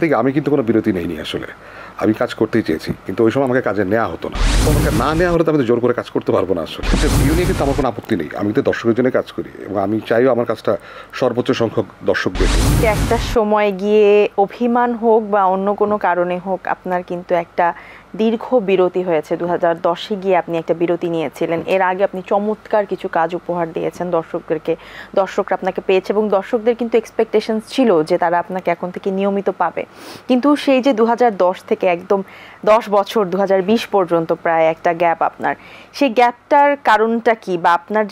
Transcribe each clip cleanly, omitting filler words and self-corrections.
ঠিক আমি কিন্তু কোনো বিরতি নেইনি আসলে। আমি কাজ করতেই চেয়েছি, কিন্তু ওই সময় আমাকে কাজে নেওয়া হতো না। আমাকে না নেওয়া হলে তো আমি তো জোর করে কাজ করতে পারবো না আসলে। ভিউ নিয়ে কিন্তু আমার কোনো আপত্তি নেই, আমি তো দর্শকের জন্য কাজ করি এবং আমি চাইও আমার কাজটা সর্বোচ্চ সংখ্যক দর্শক দেখে। একটা সময় গিয়ে অভিমান হোক বা অন্য কোনো কারণে হোক আপনার কিন্তু একটা দীর্ঘ বিরতি হয়েছে। 2010-এ গিয়ে আপনি একটা বিরতি নিয়েছিলেন। এর আগে আপনি চমৎকার কিছু কাজ উপহার দিয়েছেন দর্শকদেরকে, দর্শকরা আপনাকে পেয়েছে এবং দর্শকদের কিন্তু এক্সপেকটেশনস ছিল যে তারা আপনাকে এখন থেকে নিয়মিত পাবে। কিন্তু সেই যে 2010 থেকে একদম 10 বছর 2020 পর্যন্ত প্রায় একটা গ্যাপ আপনার, সেই গ্যাপটার কারণটা কি? বা আপনার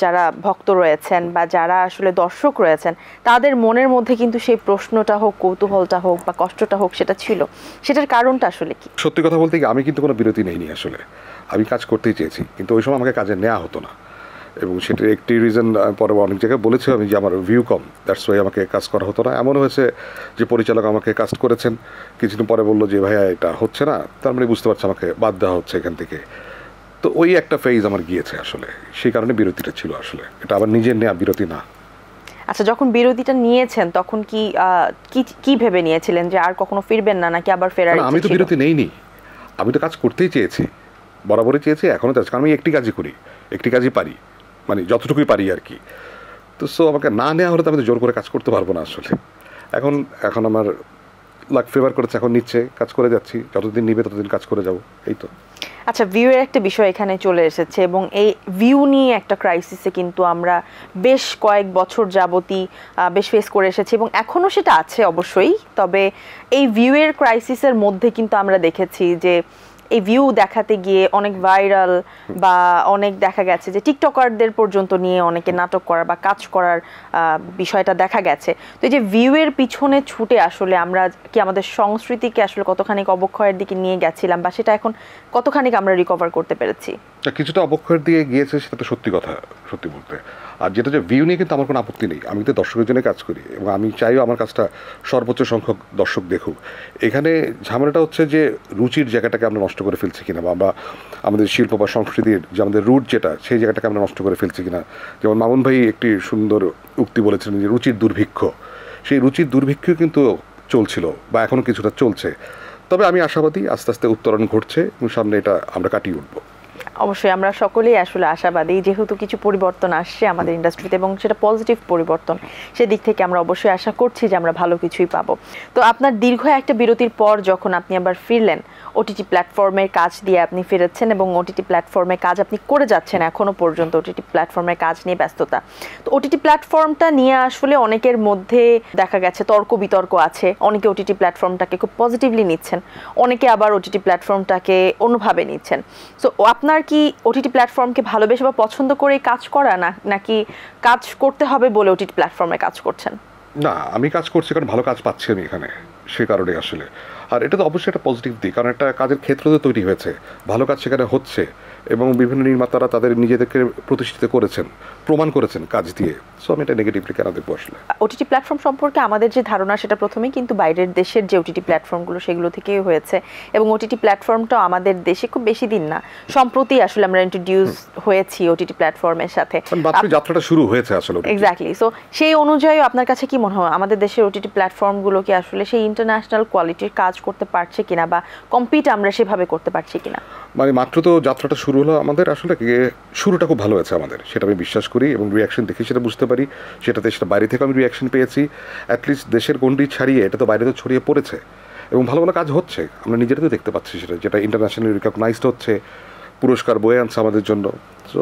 যারা ভক্ত রয়েছেন বা যারা আসলে দর্শক রয়েছেন তাদের মনের মধ্যে কিন্তু সেই প্রশ্নটা হোক, কৌতূহলটা হোক বা কষ্টটা হোক, সেটা ছিল, সেটার কারণটা আসলে কি? সত্যি কথা বলতে কি আমি কিন্তু কোনো বিরতি নেইনি আসলে। আমি কাজ করতেই চেয়েছি, কিন্তু ওই সময় আমাকে কাজে নেওয়া হতো না এবং সেটার একটি রিজন পরে অনেক জায়গায় বলেছি আমি যে আমার ভিউ কম, দ্যাটস ওয়াই আমাকে কাজ করা হতো না। এমনও হয়েছে যে পরিচালক আমাকে কাস্ট করেছেন, কিছুদিন পরে বললো যে ভাইয়া এটা হচ্ছে না, তার মানে বুঝতে পারছি আমাকে বাদ দেওয়া হচ্ছে এখান থেকে। তো ওই একটা ফেজ আমার গিয়েছে আসলে, সেই কারণে বিরতিটা ছিল আসলে, এটা আবার নিজের নেওয়া বিরতি না। আচ্ছা, যখন বিরতিটা নিয়েছেন তখন কি ভেবে নিয়েছিলেন যে আর কখনো ফিরবেন না, নাকি আবার ফেরার? আমি তো বিরতি নেইনি, আমি তো কাজ করতেই চেয়েছি, বরাবরই চেয়েছি, এখনও চাচ্ছি, কারণ আমি একটি কাজই করি, একটি কাজই পারি, মানে যতটুকুই পারি আর কি। তো সো আমাকে না নেওয়া হলে তো আমি তো জোর করে কাজ করতে পারবো না আসলে। এখন আমার লাক ফেভার করেছে, এখন নিচ্ছে, কাজ করে যাচ্ছি, যতদিন নিবে ততদিন কাজ করে যাব, এই তো। আচ্ছা, ভিউয়ের একটা বিষয় এখানে চলে এসেছে এবং এই ভিউ নিয়ে একটা ক্রাইসিসে কিন্তু আমরা বেশ কয়েক বছর যাবতই বেশ ফেস করে এসেছি এবং এখনও সেটা আছে অবশ্যই। তবে এই ভিউয়ের ক্রাইসিসের মধ্যে কিন্তু আমরা দেখেছি যে এই ভিউ দেখাতে গিয়ে অনেক ভাইরাল বা অনেক দেখা গেছে যে টিকটকারদের পর্যন্ত নিয়ে অনেকে নাটক করার বা কাজ করার বিষয়টা দেখা গেছে। তো এই যে ভিউয়ের পিছনে ছুটে আসলে আমরা কি আমাদের সংস্কৃতিকে আসলে কতখানি অবক্ষয়ের দিকে নিয়ে গেছিলাম, বা সেটা এখন কতখানি আমরা রিকভার করতে পেরেছি? কিছুটা অবক্ষয়ের দিকে গিয়েছে, সেটা তো সত্যি কথা, সত্যি বলতে। আর যেটা যে ভিউ নিয়ে কিন্তু আমার কোনো আপত্তি নেই, আমি তো দর্শকের জন্য কাজ করি এবং আমি চাইও আমার কাজটা সর্বোচ্চ সংখ্যক দর্শক দেখুক। এখানে ঝামেলাটা হচ্ছে যে রুচির জায়গাটাকে আমরা নষ্ট করে ফেলছি কিনা, বা আমরা আমাদের শিল্প বা সংস্কৃতির যে আমাদের রুট যেটা, সেই জায়গাটাকে আমরা নষ্ট করে ফেলছি কিনা। যেমন মামুন ভাই একটি সুন্দর উক্তি বলেছিলেন যে রুচির দুর্ভিক্ষ, সেই রুচির দুর্ভিক্ষ কিন্তু চলছিল বা এখনও কিছুটা চলছে। তবে আমি আশাবাদী আস্তে আস্তে উত্তরণ ঘটছে এবং সামনে এটা আমরা কাটিয়ে উঠবো। অবশ্যই আমরা সকলেই আসলে আশাবাদী, যেহেতু কিছু পরিবর্তন আসছে আমাদের ইন্ডাস্ট্রিতে এবং সেটা পজিটিভ পরিবর্তন, সেদিক থেকে আমরা অবশ্যই আশা করছি যে আমরা ভালো কিছুই পাবো। তো আপনার দীর্ঘ একটা বিরতির পর যখন আপনি আবার ফিরলেন, ওটিটি প্ল্যাটফর্মের কাজ দিয়ে আপনি ফিরেছেন এবং ওটিটি প্ল্যাটফর্মের কাজ আপনি করে যাচ্ছেন এখনও পর্যন্ত, ওটিটি প্ল্যাটফর্মের কাজ নিয়ে ব্যস্ততা। তো ওটিটি প্ল্যাটফর্মটা নিয়ে আসলে অনেকের মধ্যে দেখা গেছে তর্ক বিতর্ক আছে। অনেকে ওটিটি প্ল্যাটফর্মটাকে খুব পজিটিভলি নিচ্ছেন, অনেকে আবার ওটিটি প্ল্যাটফর্মটাকে অন্যভাবে নিচ্ছেন। সো আপনার কি ওটিটি প্ল্যাটফর্মকে ভালোবেসে বা পছন্দ করে কাজ করা, নাকি কাজ করতে হবে বলে ওটিটি প্ল্যাটফর্মে কাজ করছেন? না, আমি কাজ করছি কারণ ভালো কাজ পাচ্ছি আমি এখানে, সে কারণে আসলে। আর এটা তো অবশ্যই একটা পজিটিভ দিক, কারণ একটা কাজের ক্ষেত্র তো তৈরি হয়েছে, ভালো কাজ সেখানে হচ্ছে এবং বিভিন্ন নির্মাতারা তাদের নিজেদেরকে প্রতিষ্ঠিত করেছেন, প্রমাণ করেছেন কাজ দিয়ে। সো আমি এটা নেগেটিভলি কেন দেখবো আসলে। ওটিটি প্ল্যাটফর্ম সম্পর্কে আমাদের যে ধারণা সেটা প্রথমেই কিন্তু বাইরের দেশের যে ওটিটি প্ল্যাটফর্মগুলো সেগুলো থেকেই হয়েছে এবং ওটিটি প্ল্যাটফর্মটা আমাদের দেশে খুব বেশি দিন না, সম্প্রতি আসলে আমরা ইন্ট্রোডিউস হয়েছি ওটিটি প্ল্যাটফর্মের সাথে, যাত্রাটা শুরু হয়েছে আসলে। এক্স্যাক্টলি। সো সেই অনুযায়ী আপনার কাছে কি মনে হয় আমাদের দেশের ওটিটি প্ল্যাটফর্মগুলো কি আসলে সেই ইন্টারন্যাশনাল কোয়ালিটির কাজ করতে পারছে কিনা বা কম্পিট আমরা সেভাবে করতে পারছি কিনা? মানে মাত্র তো যাত্রাটা শুরু হলো আমাদের, আসলে শুরুটা খুব ভালো হয়েছে আমাদের, সেটা আমি বিশ্বাস করি এবং রিয়াকশন দেখে সেটা বুঝতে পারি। সেটা বাইরে থেকে আমি রিয়াকশন পেয়েছি, অ্যাটলিস্ট দেশের গণ্ডি ছাড়িয়ে এটা তো বাইরে তো ছড়িয়ে পড়েছে এবং ভালো ভালো কাজ হচ্ছে, আমরা নিজেরা তো দেখতে পাচ্ছি সেটা, যেটা ইন্টারন্যাশনালি রিকগনাইজড হচ্ছে, পুরস্কার বয়ে আনছে আমাদের জন্য। সো